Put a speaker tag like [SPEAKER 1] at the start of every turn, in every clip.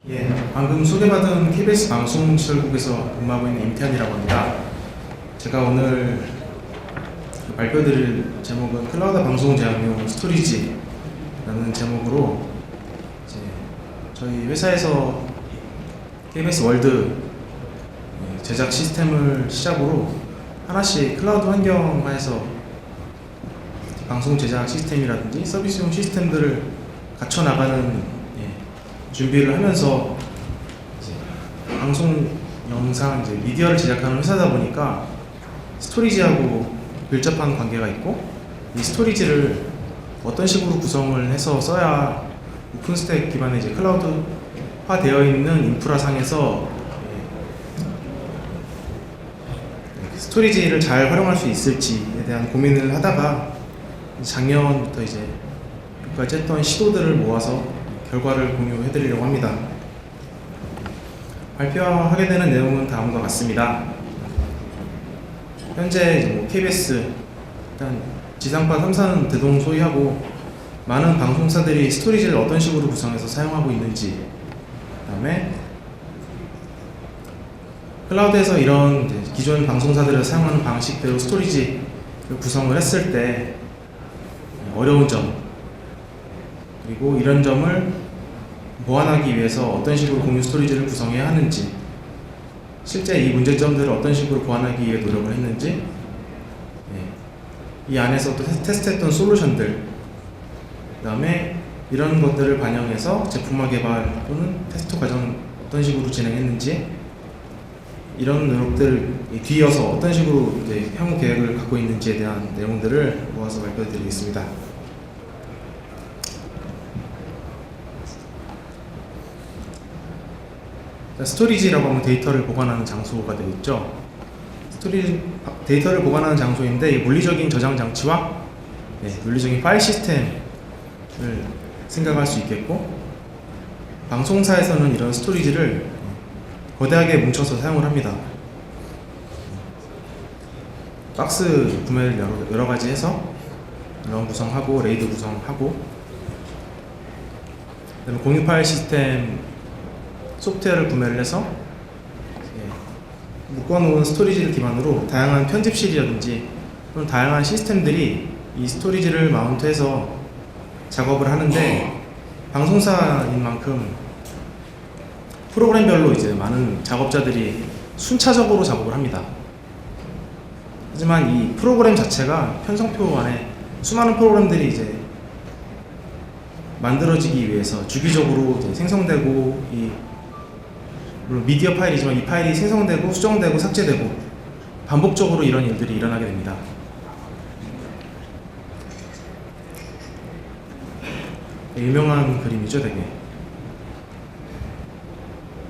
[SPEAKER 1] 예, 방금 소개받은 KBS 방송시설국에서 근무하고 있는 임태현이라고 합니다. 제가 오늘 발표드릴 제목은 클라우드 방송 제약용 스토리지라는 제목으로 이제 저희 회사에서 KBS 월드 제작 시스템을 시작으로 하나씩 클라우드 환경화해서 방송 제작 시스템이라든지 서비스용 시스템들을 갖춰 나가는 준비를 하면서 이제 방송 영상 미디어를 제작하는 회사다 보니까 스토리지하고 밀접한 관계가 있고, 이 스토리지를 어떤 식으로 구성을 해서 써야 오픈스택 기반의 이제 클라우드화 되어 있는 인프라 상에서 스토리지를 잘 활용할 수 있을지에 대한 고민을 하다가 작년부터 이제 여기까지 했던 시도들을 모아서 결과를 공유해 드리려고 합니다. 발표하게 되는 내용은 다음과 같습니다. 현재 KBS 일단 지상파 3사는 대동소이하고 많은 방송사들이 스토리지를 어떤 식으로 구성해서 사용하고 있는지, 그 다음에 클라우드에서 이런 기존 방송사들을 사용하는 방식대로 스토리지를 구성을 했을 때 어려운 점, 그리고 이런 점을 보완하기 위해서 어떤 식으로 공유 스토리지를 구성해야 하는지, 실제 이 문제점들을 어떤 식으로 보완하기 위해 노력을 했는지, 이 안에서 또 테스트했던 솔루션들, 그 다음에 이런 것들을 반영해서 제품화 개발 또는 테스트 과정 어떤 식으로 진행했는지, 이런 노력들 뒤이어서 어떤 식으로 이제 향후 계획을 갖고 있는지에 대한 내용들을 모아서 발표해 드리겠습니다. 스토리지라고 하면 데이터를 보관하는 장소가 되겠죠. 데이터를 보관하는 장소인데, 물리적인 저장 장치와 물리적인 파일 시스템을 생각할 수 있겠고, 방송사에서는 이런 스토리지를 거대하게 뭉쳐서 사용을 합니다. 박스 구매를 여러 가지 해서 런 구성하고 레이드 구성하고, 그다음에 공유 파일 시스템 소프트웨어를 구매를 해서 묶어놓은 스토리지를 기반으로 다양한 편집실이라든지 또는 다양한 시스템들이 이 스토리지를 마운트해서 작업을 하는데, 방송사인 만큼 프로그램별로 이제 많은 작업자들이 순차적으로 작업을 합니다. 하지만 이 프로그램 자체가 편성표 안에 수많은 프로그램들이 이제 만들어지기 위해서 주기적으로 이제 생성되고, 물론 미디어 파일이지만 이 파일이 생성되고 수정되고 삭제되고 반복적으로 이런 일들이 일어나게 됩니다. 유명한 그림이죠, 되게.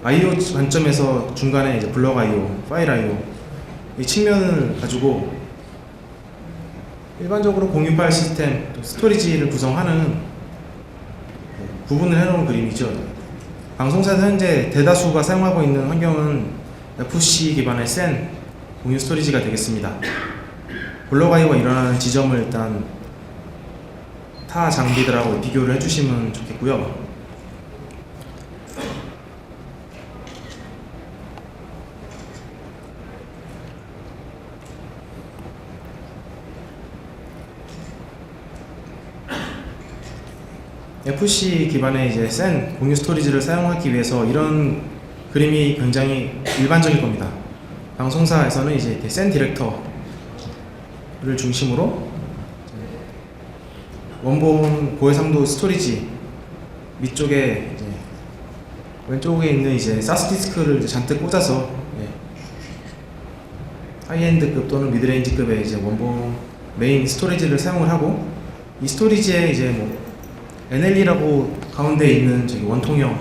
[SPEAKER 1] I/O 관점에서 중간에 이제 블럭 I/O, 파일 I/O 이 측면을 가지고 일반적으로 공유 파일 시스템, 또 스토리지를 구성하는 구분을 해놓은 그림이죠. 방송사에서 현재 대다수가 사용하고 있는 환경은 FC 기반의 SAN 공유 스토리지가 되겠습니다. 블럭 I/O가 일어나는 지점을 일단 타 장비들하고 비교를 해주시면 좋겠고요. FC 기반의 이제 SAN 공유 스토리지를 사용하기 위해서 이런 그림이 굉장히 일반적일 겁니다. 방송사에서는 이제 이렇게 SAN 디렉터를 중심으로 원본 고해상도 스토리지 밑쪽에 이제 왼쪽에 있는 이제 사스 디스크를 이제 잔뜩 꽂아서 하이엔드급 또는 미드레인지급의 이제 원본 메인 스토리지를 사용을 하고, 이 스토리지에 이제 NLE라고 가운데 있는 저기 원통형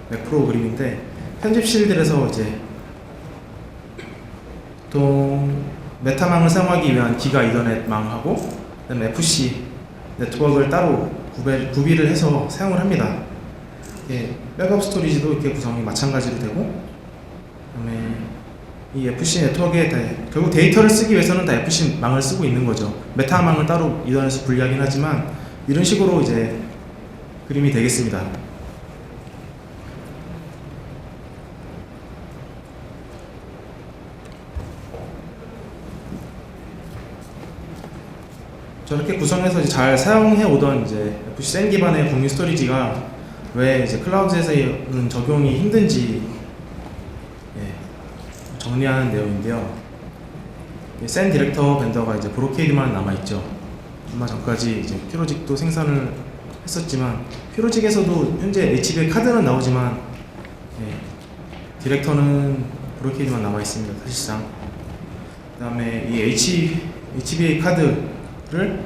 [SPEAKER 1] 맥프로 그림인데, 편집실들에서 이제 보통 메타망을 사용하기 위한 기가 이더넷 망하고, 그다음에 FC 네트워크를 따로 구비를 해서 사용을 합니다. 백업 스토리지도 이렇게 구성이 마찬가지로 되고, 그다음에 이 FC 네트워크에 결국 데이터를 쓰기 위해서는 다 FC 망을 쓰고 있는 거죠. 메타망을 따로 이더넷에서 분리하긴 하지만 이런 식으로 이제 그림이 되겠습니다. 저렇게 구성해서 이제 잘 사용해 오던 이제 FC 센 기반의 공유 스토리지가 왜 이제 클라우드에서는 적용이 힘든지 정리하는 내용인데요. 센 디렉터 벤더가 이제 브로케이드만 남아 있죠. 얼마 전까지 이제 퓨로직도 생산을 했었지만 퓨로직에서도 현재 HBA 카드는 나오지만 디렉터는 브로케이드만 남아 있습니다. 사실상. 그다음에 이 HBA 카드를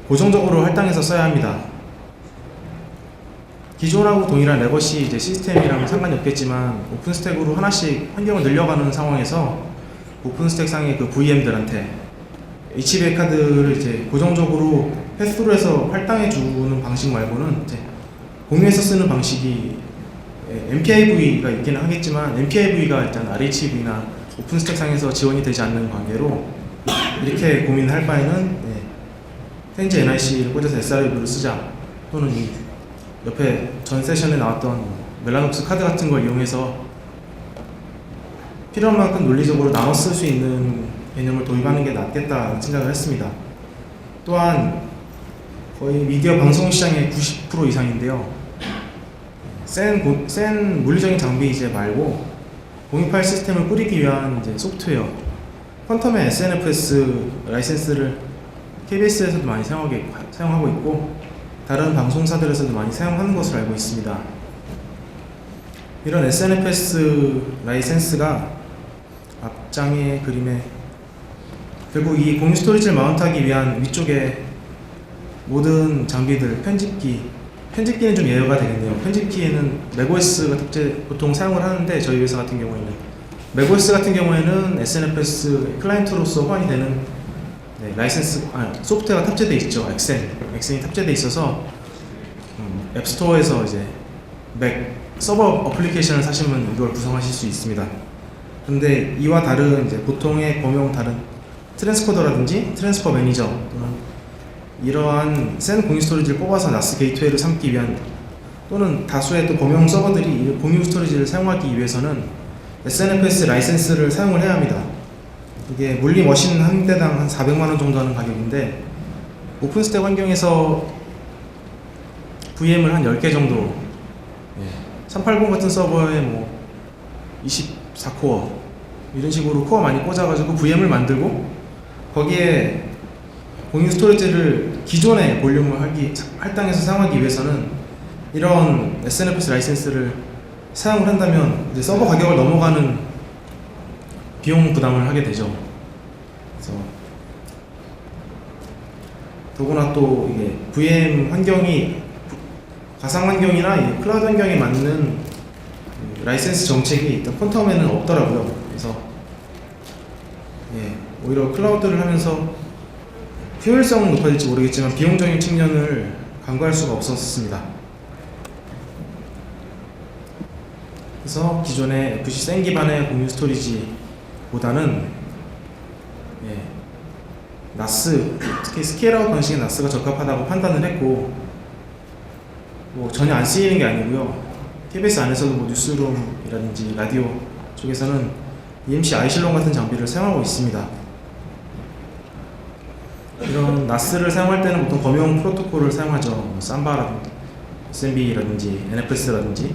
[SPEAKER 1] 고정적으로 할당해서 써야 합니다. 기존하고 동일한 레거시 이제 시스템이랑 상관이 없겠지만 오픈스택으로 하나씩 환경을 늘려가는 상황에서 오픈스택 상의 그 VM들한테 HBA 카드를 이제 고정적으로 패스로 해서 할당해 주는 방식 말고는 이제 공유해서 쓰는 방식이 MPIV가 있기는 하겠지만 MPIV가 일단 RHV나 오픈스택 상에서 지원이 되지 않는 관계로 이렇게 고민할 바에는 텐즈 NIC를 꽂아서 SRV를 쓰자, 또는 이 옆에 전 세션에 나왔던 멜라녹스 카드 같은 걸 이용해서 필요한 만큼 논리적으로 나눠 쓸 수 있는 개념을 도입하는 게 낫겠다 생각을 했습니다. 또한 거의 미디어 방송 시장의 90% 이상인데요. 센 물리적인 장비 이제 말고 공유 파일 시스템을 꾸리기 위한 이제 소프트웨어, 퀀텀의 SNFS 라이센스를 KBS에서도 많이 사용하고 있고 다른 방송사들에서도 많이 사용하는 것으로 알고 있습니다. 이런 SNFS 라이센스가 앞장의 그림에 결국 이 공유 스토리지를 마운트하기 위한 위쪽에 모든 장비들, 편집기는 좀 예외가 되겠네요. 편집기에는 맥OS가 보통 사용을 하는데 저희 회사 같은 경우에는 맥OS 같은 경우에는 SNFS 클라이언트로서 호환이 되는 소프트웨어가 탑재되어 있죠. 엑센이 탑재되어 있어서 앱스토어에서 이제 맥 서버 어플리케이션을 사시면 이걸 구성하실 수 있습니다. 근데 이와 다른 이제 보통의 다른 트랜스코더라든지 트랜스퍼 매니저 또는 이러한 센 공유 스토리지를 뽑아서 나스 게이트웨이를 삼기 위한, 또는 다수의 또 범용 서버들이 공유 스토리지를 사용하기 위해서는 SNFS 라이센스를 사용을 해야 합니다. 이게 물리 머신 한 대당 한 400만원 정도 하는 가격인데 오픈스택 환경에서 VM을 한 10개 정도 380 같은 서버에 뭐 24코어 이런 식으로 코어 많이 꽂아가지고 VM을 만들고 거기에 공유 스토리지를 기존의 볼륨을 할당해서 사용하기 위해서는 이런 SNFS 라이센스를 사용을 한다면 이제 서버 가격을 넘어가는 비용 부담을 하게 되죠. 그래서 더구나 또 이게 VM 환경이 가상 환경이나 클라우드 환경에 맞는 라이센스 정책이 일단 퀀텀에는 없더라고요. 그래서 오히려 클라우드를 하면서 효율성은 높아질지 모르겠지만 비용적인 측면을 간과할 수가 없었습니다. 그래서 기존의 FC 센 기반의 공유 스토리지보다는 나스, 특히 스케일아웃 방식의 나스가 적합하다고 판단을 했고, 뭐 전혀 안 쓰이는 게 아니고요. KBS 안에서도 뭐 뉴스룸이라든지 라디오 쪽에서는 EMC 아이실론 같은 장비를 사용하고 있습니다. 이런 나스를 사용할 때는 보통 범용 프로토콜을 사용하죠. 뭐 삼바라든지 SMB라든지 NFS라든지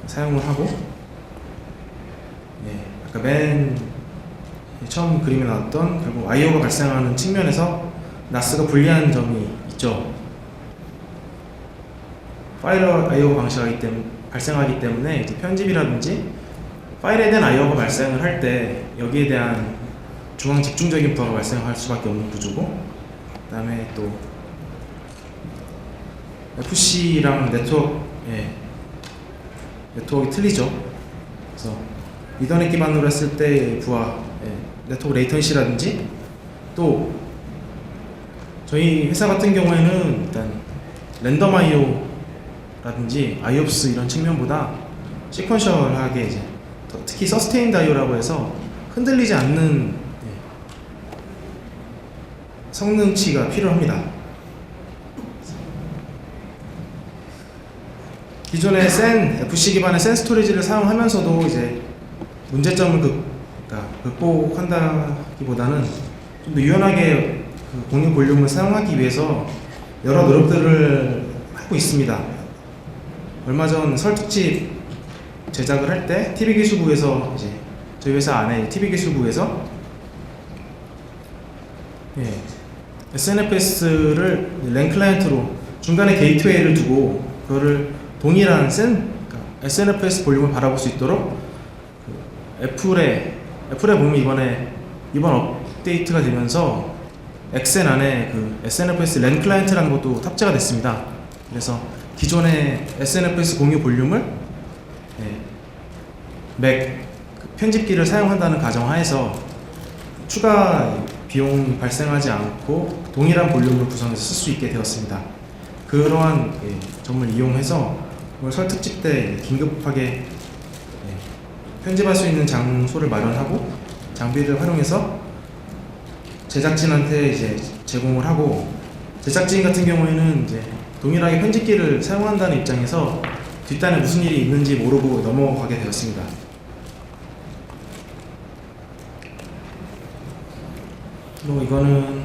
[SPEAKER 1] 사용을 하고, 아까 맨 처음 그림에 나왔던 결국 IO가 발생하는 측면에서 나스가 불리한 점이 있죠. 파일 IO가 발생하기 때문에 이제 편집이라든지 파일에 대한 IO가 발생을 할 때 여기에 대한 중앙 집중적인 부하가 발생할 수밖에 없는 구조고, 그 다음에 또 FC랑 네트워크가 틀리죠. 그래서 이더넷 기반으로 했을 때의 부하, 네트워크 레이턴시라든지, 또 저희 회사 같은 경우에는 일단 랜덤 IO라든지 IOPS 이런 측면보다 시퀀셜하게 이제 특히 서스테인드 IO라고 해서 흔들리지 않는 성능치가 필요합니다. 기존의 FC 기반의 센 스토리지를 사용하면서도 이제 문제점을 극복한다기보다는 좀 더 유연하게 그 공유 볼륨을 사용하기 위해서 여러 노력들을 하고 있습니다. 얼마 전 설 특집 제작을 할 때 TV기술부에서 이제 저희 회사 안에 TV기술부에서 SNFS를 랜 클라이언트로 중간에 게이트웨이를 두고 그거를 동일한 그러니까 SNFS 볼륨을 바라볼 수 있도록 애플에 보면 이번 업데이트가 되면서 엑센 안에 그 SNFS 랜 클라이언트라는 것도 탑재가 됐습니다. 그래서 기존의 SNFS 공유 볼륨을 맥 편집기를 사용한다는 가정하에서 추가 비용이 발생하지 않고 동일한 볼륨을 구성해서 쓸 수 있게 되었습니다. 그러한 점을 이용해서 설 특집 때 긴급하게 편집할 수 있는 장소를 마련하고 장비를 활용해서 제작진한테 이제 제공을 하고, 제작진 같은 경우에는 이제 동일하게 편집기를 사용한다는 입장에서 뒷단에 무슨 일이 있는지 모르고 넘어가게 되었습니다. 이거는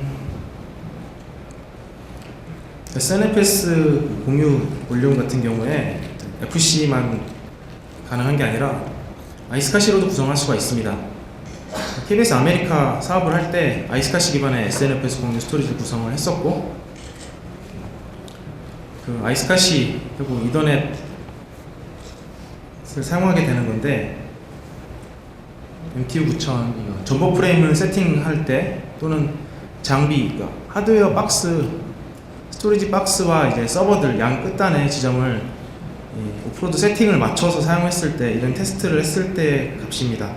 [SPEAKER 1] SNFS 공유 볼륨 같은 경우에 FC만 가능한 게 아니라 아이스카시로도 구성할 수가 있습니다. KBS 아메리카 사업을 할 때 아이스카시 기반의 SNFS 공유 스토리지를 구성을 했었고, 그 아이스카시 그리고 이더넷을 사용하게 되는 건데, MTU 9000 전보 프레임을 세팅할 때 또는 장비, 그러니까 하드웨어 박스, 스토리지 박스와 이제 서버들 양 끝단의 지점을 오프로드 세팅을 맞춰서 사용했을 때, 이런 테스트를 했을 때 값입니다.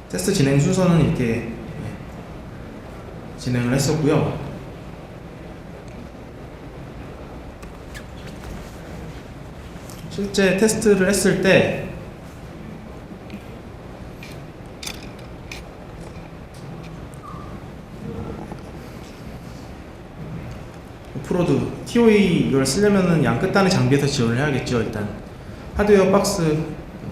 [SPEAKER 1] 테스트 진행 순서는 이렇게 진행을 했었고요. 실제 테스트를 했을 때 오프로드 TOE 이걸 쓰려면은 양 끝단의 장비에서 지원을 해야겠죠. 일단 하드웨어 박스,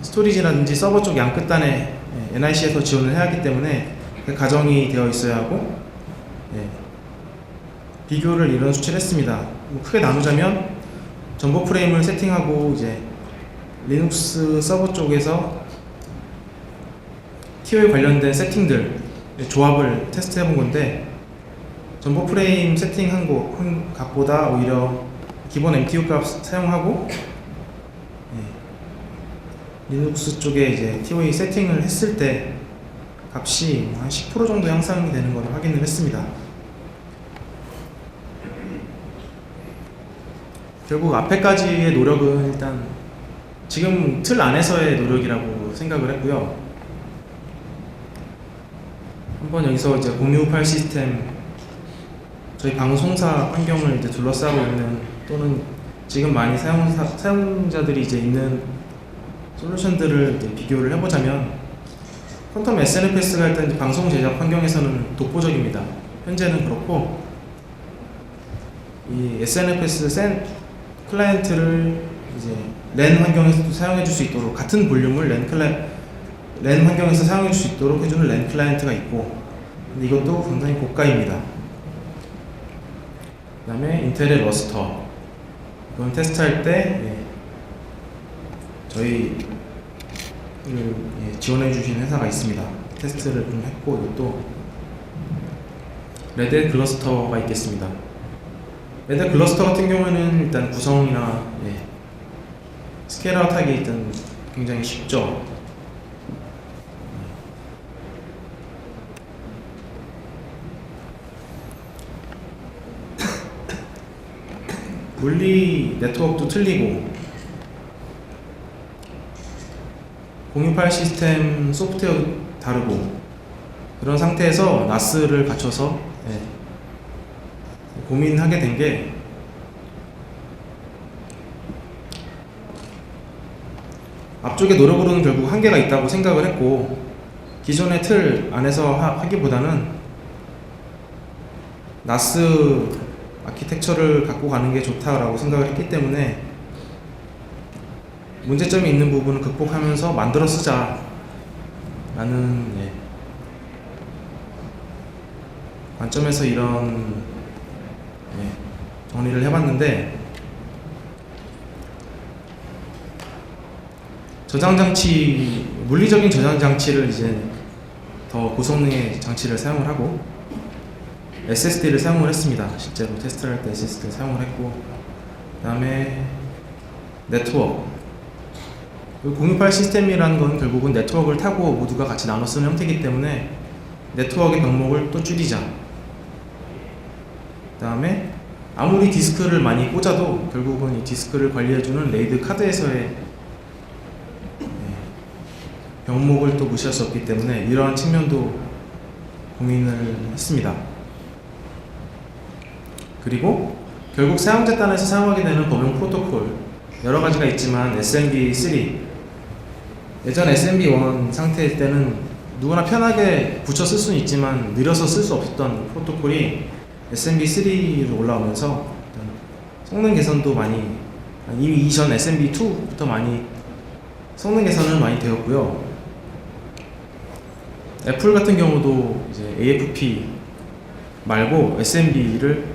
[SPEAKER 1] 스토리지라든지 서버 쪽 양 끝단에 NIC에서 지원을 해야 하기 때문에 그 가정이 되어 있어야 하고, 비교를 이런 수치를 했습니다. 크게 나누자면 전보 프레임을 세팅하고 이제 리눅스 서버 쪽에서 TOE 관련된 세팅들 조합을 테스트해 본 건데, 전보 프레임 세팅한 값보다 오히려 기본 MTU 값 사용하고 리눅스 쪽에 이제 TOE 세팅을 했을 때 값이 한 10% 정도 향상이 되는 것을 확인을 했습니다. 결국 앞에까지의 노력은 일단 지금 틀 안에서의 노력이라고 생각을 했고요. 한번 여기서 이제 공유 파일 시스템, 저희 방송사 환경을 이제 둘러싸고 있는, 또는 지금 많이 사용자들이 이제 있는 솔루션들을 이제 비교를 해보자면, 퀀텀 SNFS가 일단 방송 제작 환경에서는 독보적입니다. 현재는 그렇고, 이 SNFS 클라이언트를 이제 랜 환경에서도 사용해 줄 수 있도록, 같은 볼륨을 랜 환경에서 사용해 줄 수 있도록 해주는 랜 클라이언트가 있고, 근데 이것도 굉장히 고가입니다. 그 다음에 인텔의 러스터, 이건 테스트할 때 저희를 지원해 주신 회사가 있습니다. 테스트를 좀 했고, 이것도 레드 클러스터가 있겠습니다. 레드 클러스터 같은 경우에는 일단 구성이나 스케일아웃 하기 일단 굉장히 쉽죠. 물리 네트워크도 틀리고, 공유 파일 시스템 소프트웨어도 다르고, 그런 상태에서 NAS를 갖춰서 고민하게 된 게, 앞쪽의 노력으로는 결국 한계가 있다고 생각을 했고, 기존의 틀 안에서 하기보다는 NAS 아키텍처를 갖고 가는 게 좋다라고 생각을 했기 때문에, 문제점이 있는 부분을 극복하면서 만들어 쓰자 라는 관점에서 이런 정리를 해봤는데, 저장장치, 물리적인 저장장치를 이제 더 고성능의 장치를 사용을 하고 SSD를 사용을 했습니다. 실제로 테스트를 할 때 SSD를 사용을 했고, 그 다음에 네트워크, 공유 파일 시스템이라는 건 결국은 네트워크를 타고 모두가 같이 나눠 쓰는 형태이기 때문에 네트워크의 병목을 또 줄이자. 그 다음에 아무리 디스크를 많이 꽂아도 결국은 이 디스크를 관리해주는 레이드 카드에서의 병목을 또 무시할 수 없기 때문에 이러한 측면도 고민을 했습니다. 그리고 결국 사용자 단에서 사용하게 되는 범용 프로토콜 여러 가지가 있지만 SMB3, 예전 SMB1 상태일 때는 누구나 편하게 붙여 쓸 수는 있지만 느려서 쓸 수 없었던 프로토콜이 SMB3로 올라오면서 성능 개선도 많이, 이미 이전 SMB2부터 많이 성능 개선은 많이 되었고요. 애플 같은 경우도 이제 AFP 말고 SMB를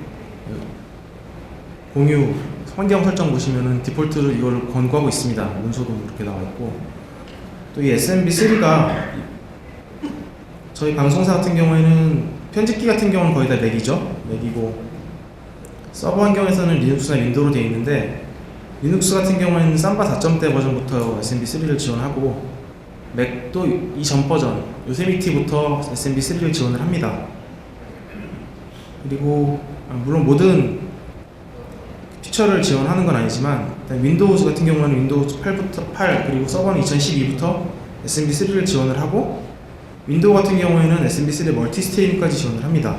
[SPEAKER 1] 공유 환경 설정 보시면은 디폴트로 이걸 권고하고 있습니다. 문서도 이렇게 나와 있고, 또 이 SMB3가 저희 방송사 같은 경우에는 편집기 같은 경우는 거의 다 맥이죠. 맥이고 서버 환경에서는 리눅스나 윈도우로 되어 있는데, 리눅스 같은 경우에는 삼바 4.0대 버전부터 SMB3를 지원하고 맥도 이전 버전 요세미티부터 SMB3를 지원을 합니다. 그리고 물론 모든 피처를 지원하는 건 아니지만 윈도우즈 같은 경우는 윈도우 8 그리고 서버는 2012부터 SMB3를 지원을 하고, 윈도우 같은 경우에는 SMB3 멀티스트리밍까지 지원을 합니다.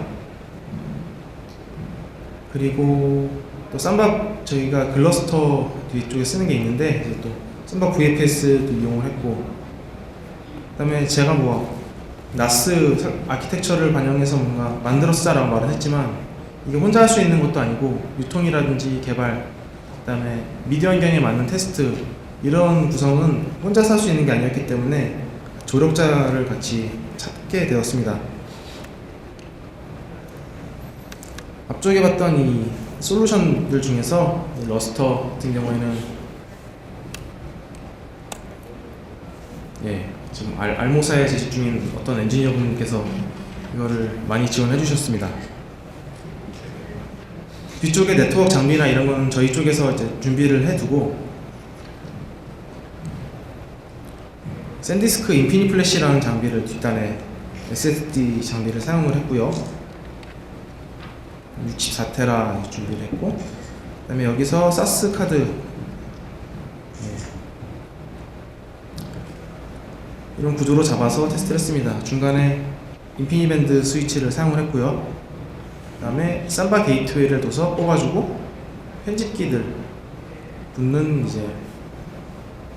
[SPEAKER 1] 그리고 또 쌈바 저희가 클러스터 뒤쪽에 쓰는 게 있는데 이제 또 쌈바 VFS도 이용을 했고, 그 다음에 제가 뭐 나스 아키텍처를 반영해서 뭔가 만들었다라고 말은 했지만 이게 혼자 할 수 있는 것도 아니고 유통이라든지 개발, 그 다음에 미디어 환경에 맞는 테스트, 이런 구성은 혼자서 할 수 있는 게 아니었기 때문에 조력자를 같이 찾게 되었습니다. 앞쪽에 봤던 이 솔루션들 중에서 러스터 같은 경우에는 지금 알모사에 재직 중인 어떤 엔지니어분께서 이거를 많이 지원해 주셨습니다. 뒤쪽에 네트워크 장비나 이런 거는 저희 쪽에서 이제 준비를 해두고, 샌디스크 인피니 플래시라는 장비를 뒷단에 SSD 장비를 사용을 했고요. 64테라 준비를 했고, 그 다음에 여기서 사스 카드, 이런 구조로 잡아서 테스트를 했습니다. 중간에 인피니밴드 스위치를 사용을 했고요. 그 다음에 삼바 게이트웨이를 둬서 뽑아주고 편집기들 붙는 이제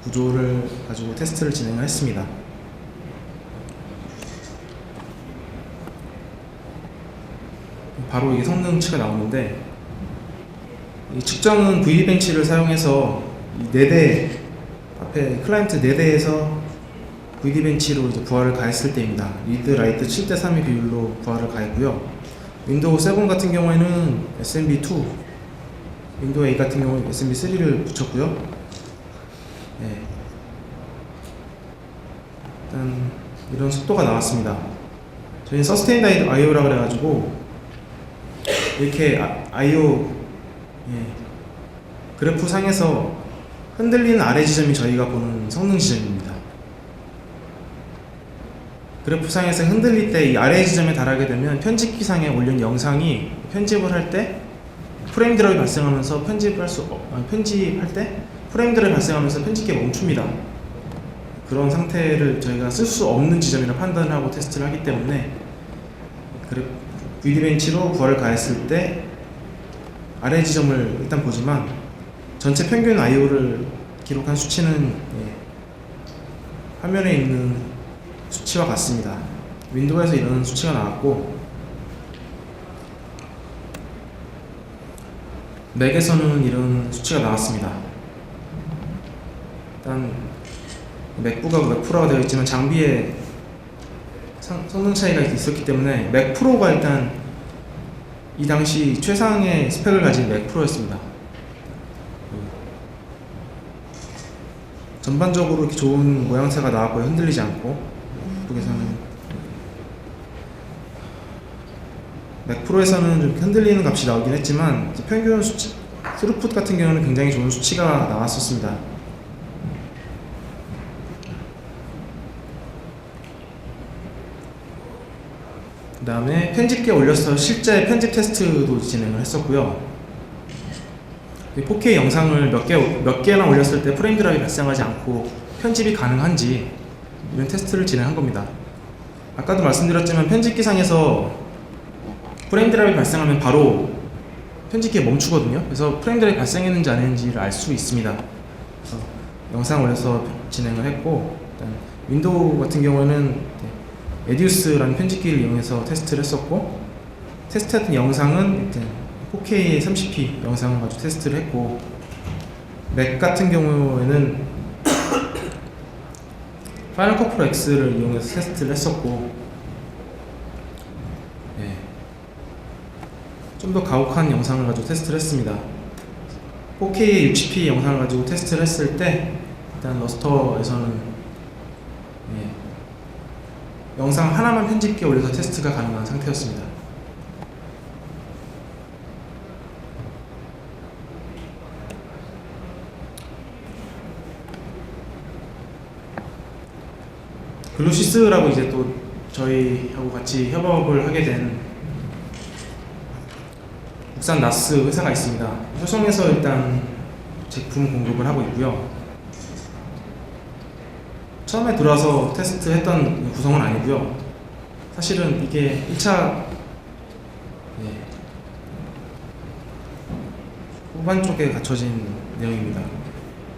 [SPEAKER 1] 구조를 가지고 테스트를 진행을 했습니다. 바로 이게 성능치가 나오는데, 이 측정은 VB벤치를 사용해서 이 4대 앞에 클라이언트 4대에서 VB벤치로 이제 부하를 가했을 때입니다. 리드 라이트 7대3의 비율로 부하를 가했고요. 윈도우 7 같은 경우에는 SMB2, 윈도우 8 같은 경우는 SMB3를 붙였고요. 일단 이런 속도가 나왔습니다. 저희는 서스테인드 IO라 그래가지고 이렇게 IO 그래프 상에서 흔들리는 아래 지점이 저희가 보는 성능 지점입니다. 그래프 상에서 흔들릴 때 이 아래 지점에 달하게 되면 편집기 상에 올린 영상이 편집을 할 때 프레임 드랍이 발생하면서 편집할 때 프레임 드랍이 발생하면서 편집기가 멈춥니다. 그런 상태를 저희가 쓸 수 없는 지점이라 판단을 하고 테스트를 하기 때문에 VD벤치로 부하를 가했을 때 아래 지점을 일단 보지만 전체 평균 IO를 기록한 수치는 화면에 있는 수치와 같습니다. 윈도우에서 이런 수치가 나왔고, 맥에서는 이런 수치가 나왔습니다. 일단 맥북하고 맥프로가 되어 있지만 장비에 성능 차이가 있었기 때문에 맥프로가 일단 이 당시 최상의 스펙을 가진 맥 프로였습니다. 전반적으로 이렇게 좋은 모양새가 나왔고요. 흔들리지 않고. 이쪽에서는 맥 프로에서는 좀 흔들리는 값이 나오긴 했지만 평균 수치, 스루풋 같은 경우는 굉장히 좋은 수치가 나왔었습니다. 그 다음에 편집기에 올려서 실제 편집 테스트도 진행을 했었고요. 4K 영상을 몇 개나 올렸을 때 프레임 드랍이 발생하지 않고 편집이 가능한지 이런 테스트를 진행한 겁니다. 아까도 말씀드렸지만 편집기상에서 프레임 드랍이 발생하면 바로 편집기에 멈추거든요. 그래서 프레임 드랍이 발생했는지 안 했는지를 알 수 있습니다. 그래서 영상 올려서 진행을 했고, 일단 윈도우 같은 경우는 에디우스라는 편집기를 이용해서 테스트를 했었고, 테스트했던 영상은 일단 4K 30p 영상을 가지고 테스트를 했고, 맥 같은 경우에는 파이널 컷 프로 X를 이용해서 테스트를 했었고, 좀 더 가혹한 영상을 가지고 테스트를 했습니다. 4K 60p 영상을 가지고 테스트를 했을 때 일단 러스터에서는 영상 하나만 편집기에 올려서 테스트가 가능한 상태였습니다. 글루시스라고 이제 또 저희하고 같이 협업을 하게 된 국산 나스 회사가 있습니다. 효성에서 일단 제품 공급을 하고 있고요. 처음에 들어와서 테스트했던 구성은 아니고요. 사실은 이게 1차 후반 쪽에 갖춰진 내용입니다.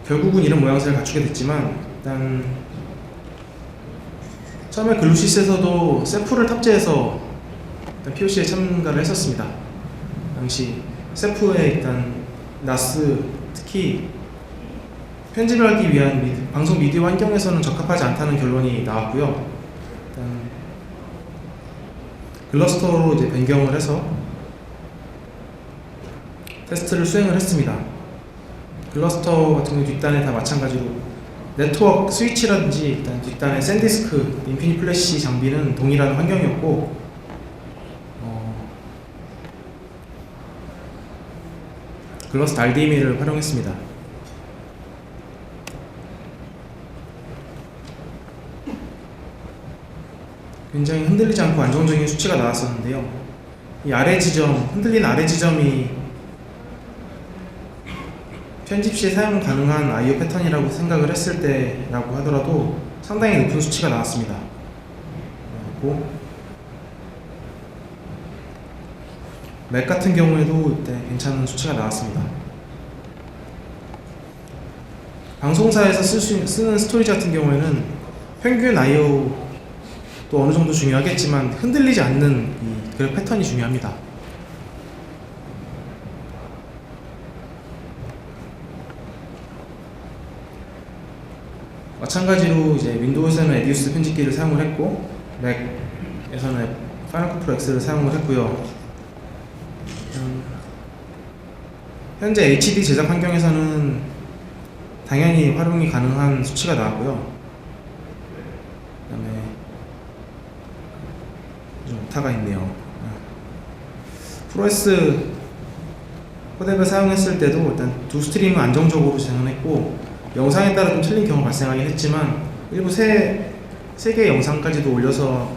[SPEAKER 1] 결국은 이런 모양새를 갖추게 됐지만, 일단 처음에 글루시스에서도 셀프를 탑재해서 일단 POC에 참가를 했었습니다. 당시 셀프에 일단 나스, 특히 편집을 하기 위한 방송 미디어 환경에서는 적합하지 않다는 결론이 나왔고요. 일단 글러스터로 이제 변경을 해서 테스트를 수행을 했습니다. 글러스터 같은 경우 뒷단에 다 마찬가지로 네트워크 스위치라든지 일단 뒷단에 샌디스크, 인피니 플래시 장비는 동일한 환경이었고, 글러스터 RDMA를 활용했습니다. 굉장히 흔들리지 않고 안정적인 수치가 나왔었는데요. 이 아래 지점, 흔들린 아래 지점이 편집 시에 사용 가능한 I/O 패턴이라고 생각을 했을 때라고 하더라도 상당히 높은 수치가 나왔습니다. 그리고 맥 같은 경우에도 이때 괜찮은 수치가 나왔습니다. 방송사에서 쓰는 스토리지 같은 경우에는 평균 I/O도 어느 정도 중요하겠지만 흔들리지 않는 이 그래프 패턴이 중요합니다. 마찬가지로 이제 윈도우에서는 에디우스 편집기를 사용을 했고, 맥에서는 파이널 컷 프로 X를 사용을 했고요. 현재 HD 제작 환경에서는 당연히 활용이 가능한 수치가 나왔고요. 그 다음에 좀 오타가 있네요. 프로에스 코덱을 사용했을 때도 일단 두 스트림은 안정적으로 진행했고, 영상에 따라 좀 틀린 경우가 발생하긴 했지만 일부 세 개의 영상까지도 올려서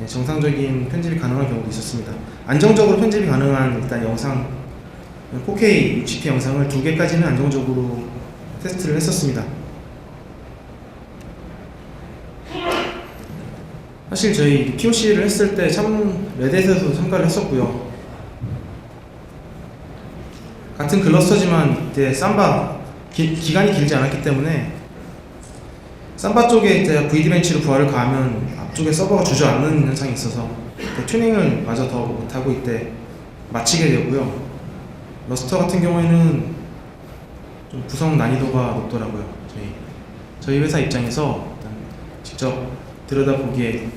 [SPEAKER 1] 정상적인 편집이 가능한 경우도 있었습니다. 안정적으로 편집이 가능한 일단 영상 4K 60p 영상을 2개까지는 안정적으로 테스트를 했었습니다. 사실 저희 POC를 했을 때 레딧에서도 참가를 했었고요. 같은 클러스터지만 이때 삼바 기간이 길지 않았기 때문에 삼바 쪽에 이제 VD벤치로 부하를 가하면 앞쪽에 서버가 주저앉는 현상이 있어서 튜닝을 마저 더 못하고 이때 마치게 되었고요. 러스터 같은 경우에는 좀 구성 난이도가 높더라고요. 저희 회사 입장에서 일단 직접 들여다보기에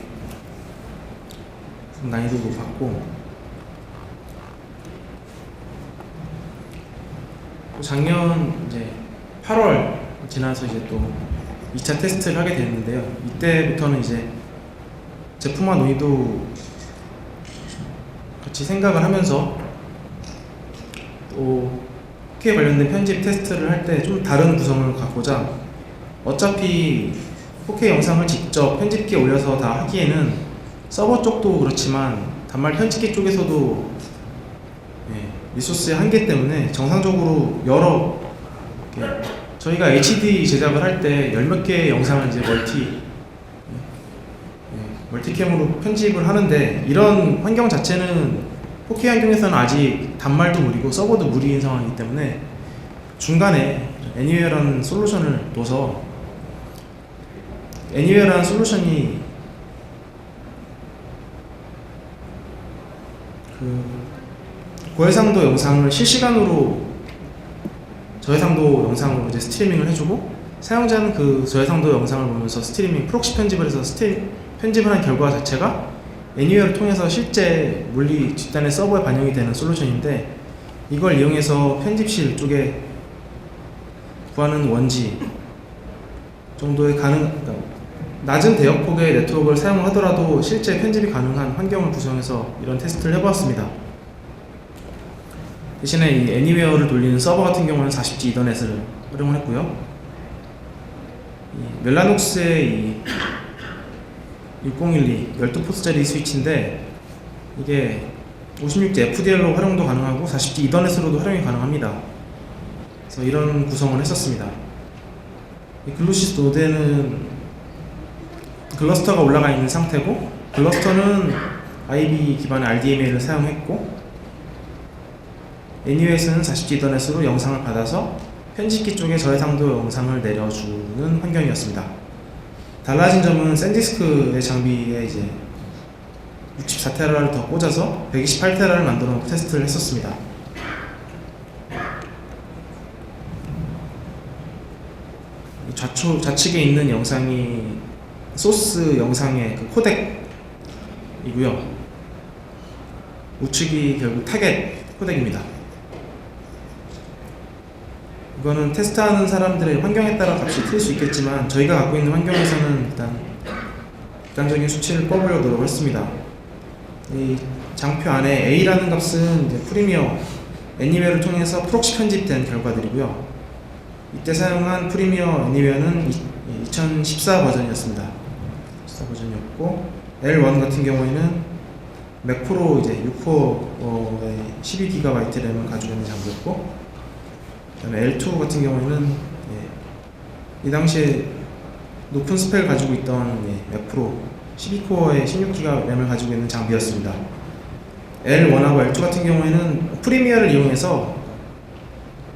[SPEAKER 1] 난이도도 높았고, 또 작년 이제 8월 지나서 이제 또 2차 테스트를 하게 됐는데요. 이때부터는 이제 제품화 논의도 같이 생각을 하면서 또 4K 관련된 편집 테스트를 할 때 좀 다른 구성을 갖고자, 어차피 4K 영상을 직접 편집기에 올려서 다 하기에는 서버 쪽도 그렇지만 단말 편집기 쪽에서도 리소스의 한계 때문에 정상적으로 여러 저희가 HD 제작을 할 때 열 몇 개의 영상을 이제 멀티캠으로 편집을 하는데, 이런 환경 자체는 4K 환경에서는 아직 단말도 무리고 서버도 무리인 상황이기 때문에 중간에 애니웨어라는 솔루션을 둬서, 애니웨어라는 솔루션이 고해상도 영상을 실시간으로 저해상도 영상으로 이제 스트리밍을 해주고, 사용자는 그 저해상도 영상을 보면서 스트리밍 프록시 편집을 해서 편집을 한 결과 자체가 애니웨어를 통해서 실제 물리 뒷단의 서버에 반영이 되는 솔루션인데, 이걸 이용해서 편집실 쪽에 구하는 원지 정도의 그러니까 낮은 대역폭의 네트워크를 사용하더라도 실제 편집이 가능한 환경을 구성해서 이런 테스트를 해보았습니다. 대신에 이 애니웨어를 돌리는 서버 같은 경우는 40G 이더넷을 활용을 했고요. 이 멜라녹스의 이 6012 12포트짜리 스위치인데, 이게 56G FDR로 활용도 가능하고 40G 이더넷으로도 활용이 가능합니다. 그래서 이런 구성을 했었습니다. 이 글루시스 노드에는 클러스터가 올라가 있는 상태고, 클러스터는 IB 기반의 RDMA를 사용했고, 애니웨이에서는 40G 이더넷으로 영상을 받아서 편집기 쪽에 저해상도 영상을 내려주는 환경이었습니다. 달라진 점은 샌디스크의 장비에 이제 64테라를 더 꽂아서 128테라를 만들어 놓고 테스트를 했었습니다. 좌측에 있는 영상이 소스 영상의 그 코덱이고요. 우측이 결국 타겟 코덱입니다. 이거는 테스트하는 사람들의 환경에 따라 값이 틀릴 수 있겠지만, 저희가 갖고 있는 환경에서는 일단 극단적인 수치를 뽑으려고 노력했습니다. 이 장표 안에 A라는 값은 이제 프리미어 애니웨어를 통해서 프록시 편집된 결과들이고요. 이때 사용한 프리미어 애니웨어는 2014 버전이었습니다. 14 버전이었고, L1 같은 경우에는 맥프로 이제 6코어의 12GB 램을 가지고 있는 장비였고, 그다음에 L2 같은 경우에는 이 당시에 높은 스펙을 가지고 있던 맥프로 12코어의 16GB 램을 가지고 있는 장비였습니다. L1하고 L2 같은 경우에는 프리미어를 이용해서,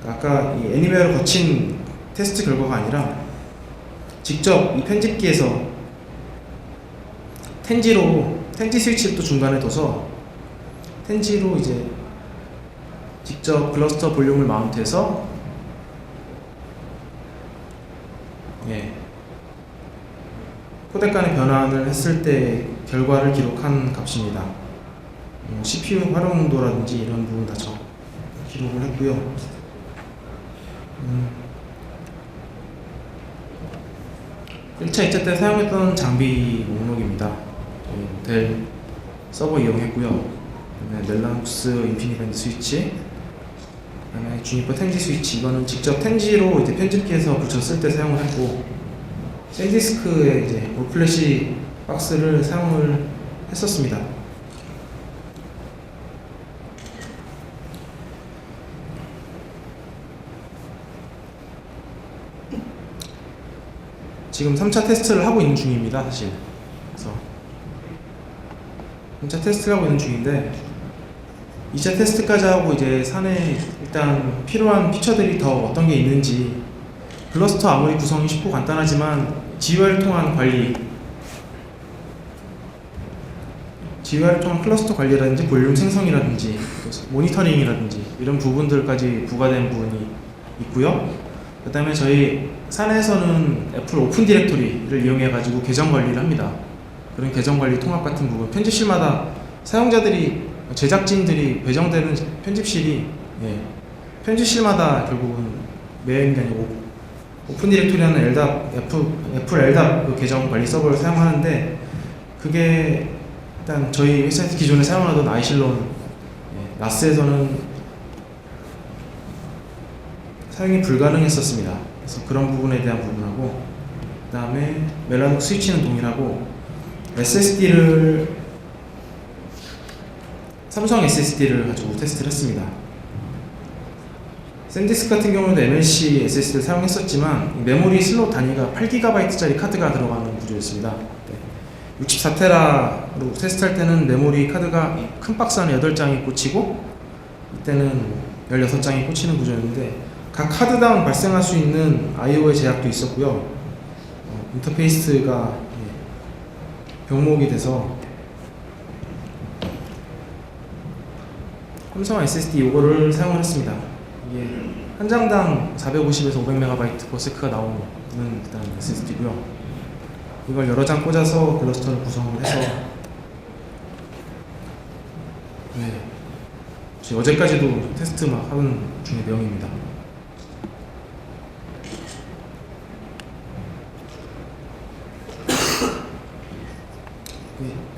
[SPEAKER 1] 아까 이 애니웨어를 거친 테스트 결과가 아니라 직접 이 편집기에서 텐지 스위치를 또 중간에 둬서 텐지로 이제 직접 클러스터 볼륨을 마운트해서 코덱 간의 변환을 했을 때 결과를 기록한 값입니다. CPU 활용도라든지 이런 부분 다 기록을 했고요. 1차, 2차 때 사용했던 장비 목록입니다. 델 서버 이용했고요. 멜라녹스 인피니밴드 스위치, 그다음에 주니퍼 텐지 스위치, 이거는 직접 텐지로 이제 편집기에서 붙였을 때 사용을 했고, 샌디스크의 이제 올플래시 박스를 사용을 했었습니다. 지금 3차 테스트를 하고 있는 중입니다, 사실. 그래서 3차 테스트를 하고 있는 중인데, 2차 테스트까지 하고 이제 산에 일단 필요한 피처들이 더 어떤 게 있는지, 클러스터 아무리 구성이 쉽고 간단하지만 GUI를 통한 클러스터 관리라든지 볼륨 생성이라든지 모니터링이라든지 이런 부분들까지 부과된 부분이 있고요. 그 다음에 저희 산에서는 애플 오픈 디렉토리를 이용해 가지고 계정 관리를 합니다. 그런 계정 관리 통합 같은 부분, 편집실마다 사용자들이, 제작진들이 배정되는 편집실이 편집실마다 결국은 매일 게 아니고 오픈 디렉토리라는 애플 LDAP 그 계정 관리 서버를 사용하는데, 그게 일단 저희 회사에서 기존에 사용하던 아이실론 나스에서는 사용이 불가능했었습니다. 그래서 그런 부분에 대한 부분하고, 그 다음에 멜라노스 스위치는 동일하고, SSD를 삼성 SSD를 가지고 테스트를 했습니다. 샌디스크 같은 경우도 MLC SSD를 사용했었지만 메모리 슬롯 단위가 8GB짜리 카드가 들어가는 구조였습니다. 64테라로 테스트할 때는 메모리 카드가 큰 박스 안에 8장이 꽂히고, 이때는 16장이 꽂히는 구조였는데, 각 카드당 발생할 수 있는 I/O의 제약도 있었고요. 인터페이스가 병목이 돼서 삼성 SSD 요거를 사용을 했습니다. 이게 한 장당 450에서 500MB/s가 나오는 일단 SSD고요. 이걸 여러 장 꽂아서 클러스터를 구성을 해서, 어제까지도 테스트 막 하는 중의 내용입니다.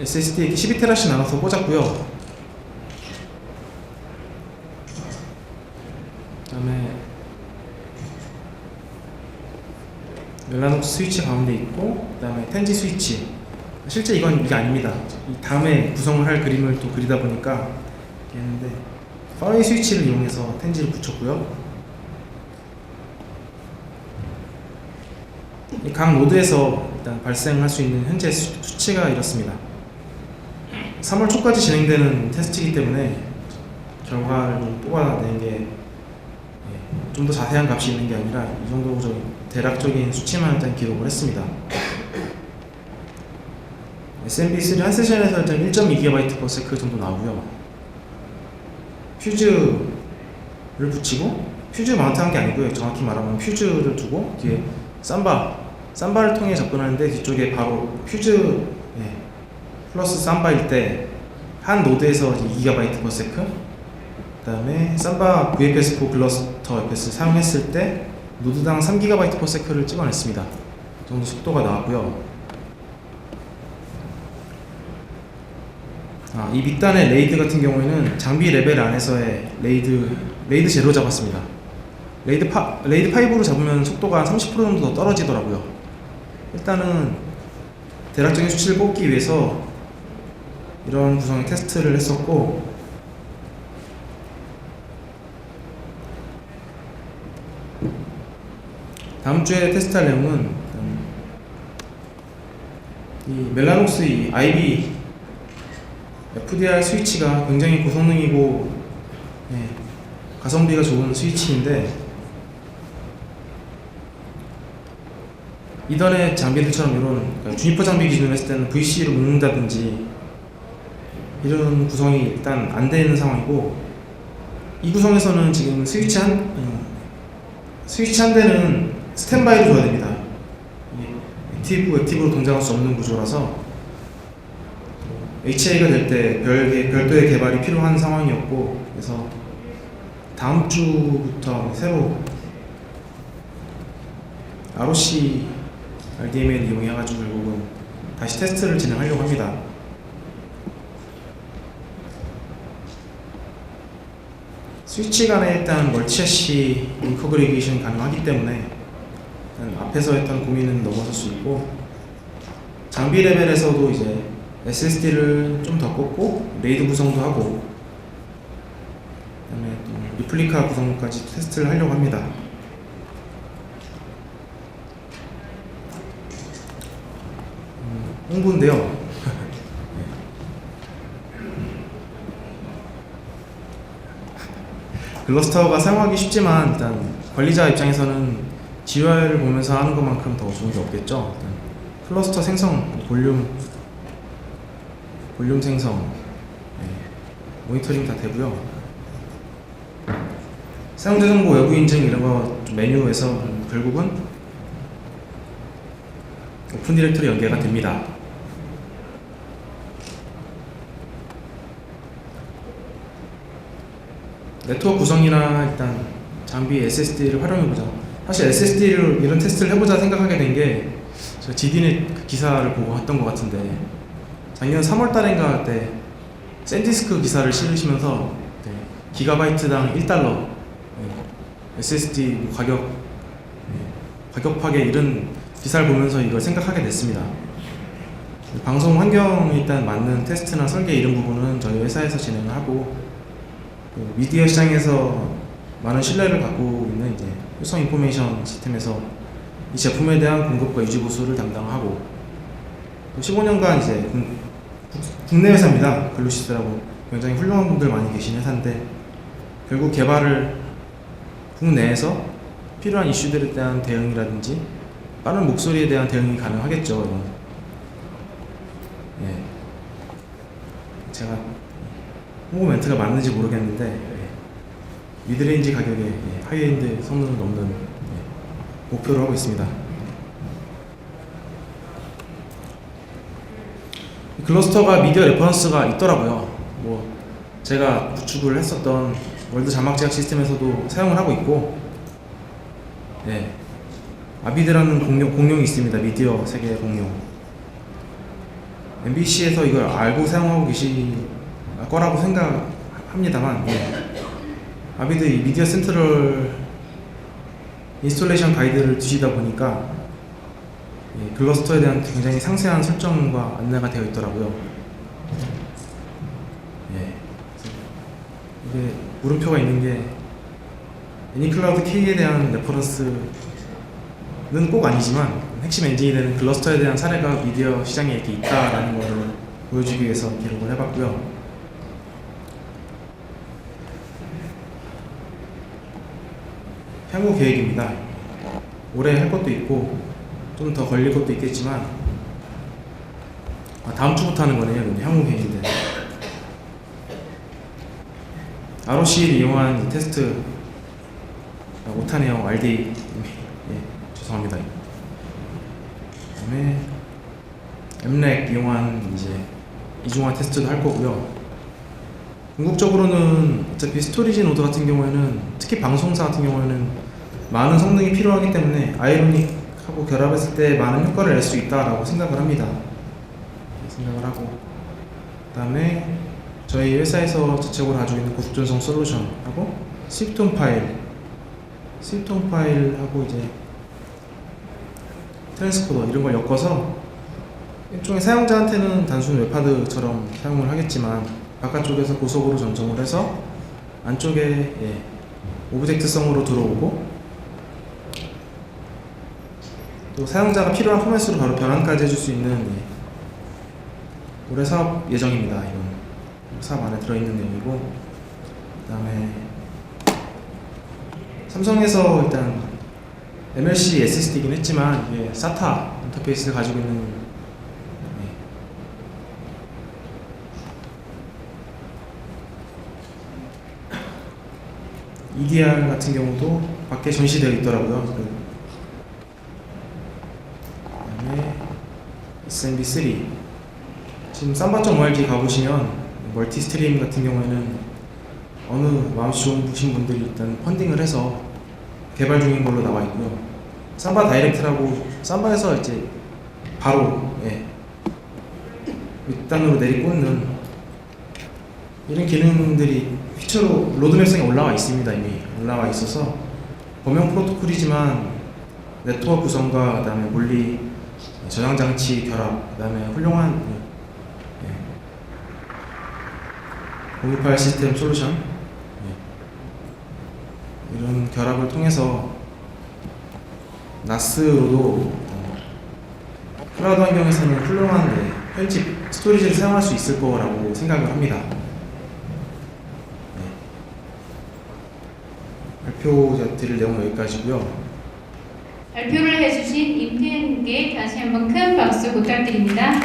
[SPEAKER 1] SSD 12TB씩 나눠서 꽂았고요. 그다음에 멜라노스 스위치 가운데 있고, 그다음에 텐지 스위치. 실제 이게 아닙니다. 이 다음에 구성을 할 그림을 또 그리다 보니까 이렇게 했는데, 파웨이 스위치를 이용해서 텐지를 붙였고요. 각 노드에서 일단 발생할 수 있는 현재 수치가 이렇습니다. 3월 초까지 진행되는 테스트이기 때문에 결과를 좀 뽑아내는 게 좀 더 자세한 값이 있는 게 아니라 이 정도 대략적인 수치만 일단 기록을 했습니다. SMB3 한 세션에서 일단 1.2GB/s 정도 나오고요. 퓨즈를 붙이고, 퓨즈 마운트한 게 아니고요. 정확히 말하면 퓨즈를 두고 뒤에 삼바를 통해 접근하는데, 뒤쪽에 바로 퓨즈 플러스 삼바일 때 한 노드에서 2GB/s, 그 다음에 삼바 VFS4 클러스터 FS 사용했을 때 노드당 3GB/s를 찍어냈습니다. 그 정도 속도가 나왔고요. 이 밑단의 레이드 같은 경우에는 장비 레벨 안에서의 레이드 제로 잡았습니다. 레이드 5로 잡으면 속도가 한 30% 정도 더 떨어지더라고요. 일단은 대략적인 수치를 뽑기 위해서 이런 구성의 테스트를 했었고, 다음 주에 테스트할 내용은 이 멜라노스 이 IB FDR 스위치가 굉장히 고성능이고 가성비가 좋은 스위치인데, 이더넷 장비들처럼 이런 주니퍼 장비 기준으로 했을 때는 VC로 묶는다든지 이런 구성이 일단 안 되는 상황이고, 이 구성에서는 지금 스위치 한 대는 스탠바이로 줘야 됩니다. 액티브로 동작할 수 없는 구조라서 HA가 될 때 별도의 개발이 필요한 상황이었고, 그래서 다음 주부터 새로 ROC RDMA를 이용해가지고 결국은 다시 테스트를 진행하려고 합니다. 스위치 간에 일단 멀티셔시 인커그리게이션 가능하기 때문에 앞에서 했던 고민은 넘어설 수 있고, 장비 레벨에서도 이제 SSD를 좀 더 꽂고 레이드 구성도 하고, 그다음에 또 리플리카 구성까지 테스트를 하려고 합니다. 홍보인데요. 클러스터가 사용하기 쉽지만 일단 관리자 입장에서는 GUI를 보면서 하는 것만큼 더 좋은 게 없겠죠. 클러스터 생성, 볼륨 생성, 모니터링 다 되고요. 사용자 정보 외부 인증 이런 거 메뉴에서 결국은 오픈 디렉토리 연계가 됩니다. 네트워크 구성이나 일단 장비 SSD를 활용해보자. 사실 SSD를 이런 테스트를 해보자 생각하게 된 게 제가 지디넷 그 기사를 보고 했던 것 같은데, 작년 3월달인가 때 샌디스크 기사를 실으시면서 기가바이트당 1달러 SSD 가격파괴 이런 기사를 보면서 이걸 생각하게 됐습니다. 방송 환경에 일단 맞는 테스트나 설계 이런 부분은 저희 회사에서 진행을 하고, 미디어 시장에서 많은 신뢰를 갖고 있는 이제 효성 인포메이션 시스템에서 이 제품에 대한 공급과 유지 보수를 담당하고, 또 15년간 이제 국내 회사입니다. 글루시스라고 굉장히 훌륭한 분들 많이 계신 회사인데, 결국 개발을 국내에서 필요한 이슈들에 대한 대응이라든지 빠른 목소리에 대한 대응이 가능하겠죠. 이건. 예. 제가 홍보 멘트가 맞는지 모르겠는데, 미드레인지 가격에 하이엔드 성능을 넘는 목표를 하고 있습니다. 클러스터가 미디어 레퍼런스가 있더라고요. 뭐 제가 구축을 했었던 월드 자막 제약 시스템에서도 사용을 하고 있고, 아비드라는 공룡이 있습니다. 미디어 세계 공룡. MBC에서 이걸 알고 사용하고 계실 거라고 생각합니다만, 아비드 이 미디어 센트럴 인스톨레이션 가이드를 두시다 보니까 클러스터에 대한 굉장히 상세한 설정과 안내가 되어 있더라고요. 이게 물음표가 있는 게 애니클라우드 K에 대한 레퍼런스는 꼭 아니지만 핵심 엔진이 되는 클러스터에 대한 사례가 미디어 시장에 이렇게 있다라는 것을 보여주기 위해서 기록을 해봤고요. 향후 계획입니다. 올해 할 것도 있고 좀 더 걸릴 것도 있겠지만, 다음 주부터 하는 거네요. 향후 계획인데, ROC를 이용한 테스트 못하네요. RD 죄송합니다. 그다음에 엠렉 이용한 이제 이중화 테스트도 할 거고요. 궁극적으로는 어차피 스토리지 노드 같은 경우에는, 특히 방송사 같은 경우에는 많은 성능이 필요하기 때문에 아이로닉하고 결합했을 때 많은 효과를 낼 수 있다라고 생각을 합니다. 생각을 하고, 그 다음에 저희 회사에서 자체적으로 가지고 있는 고속전송 솔루션하고 스위프트홈 파일하고 이제 트랜스코더 이런 걸 엮어서 일종의 사용자한테는 단순 웹하드처럼 사용을 하겠지만, 바깥쪽에서 고속으로 전송을 해서 안쪽에 오브젝트성으로 들어오고, 또 사용자가 필요한 포맷으로 바로 변환까지 해줄 수 있는 올해 사업 예정입니다. 이건 사업 안에 들어있는 내용이고, 그 다음에 삼성에서 일단 MLC SSD이긴 했지만 이게 SATA 인터페이스를 가지고 있는 EDR 같은 경우도 밖에 전시되어 있더라고요. 그 다음에 SMB3, 지금 삼바.org 가보시면 멀티 스트림 같은 경우에는 어느 마음씨 좋으신 분들이 일단 펀딩을 해서 개발 중인 걸로 나와 있고요. 삼바 다이렉트라고 삼바에서 이제 바로 밑단으로 내리꽂는 이런 기능들이 피처로 로드맵상에 올라와 있습니다. 이미 올라와 있어서 범용 프로토콜이지만 네트워크 구성과 그 다음에 물리 저장 장치 결합, 그 다음에 훌륭한 공유 파일 시스템 솔루션 이런 결합을 통해서 나스로도 클라우드 환경에서는 훌륭한 편집 스토리지를 사용할 수 있을 거라고 생각을 합니다. 발표 드릴 내용은 여기까지고요.
[SPEAKER 2] 발표를 해주신 임태현님께 다시 한번 큰 박수 부탁드립니다.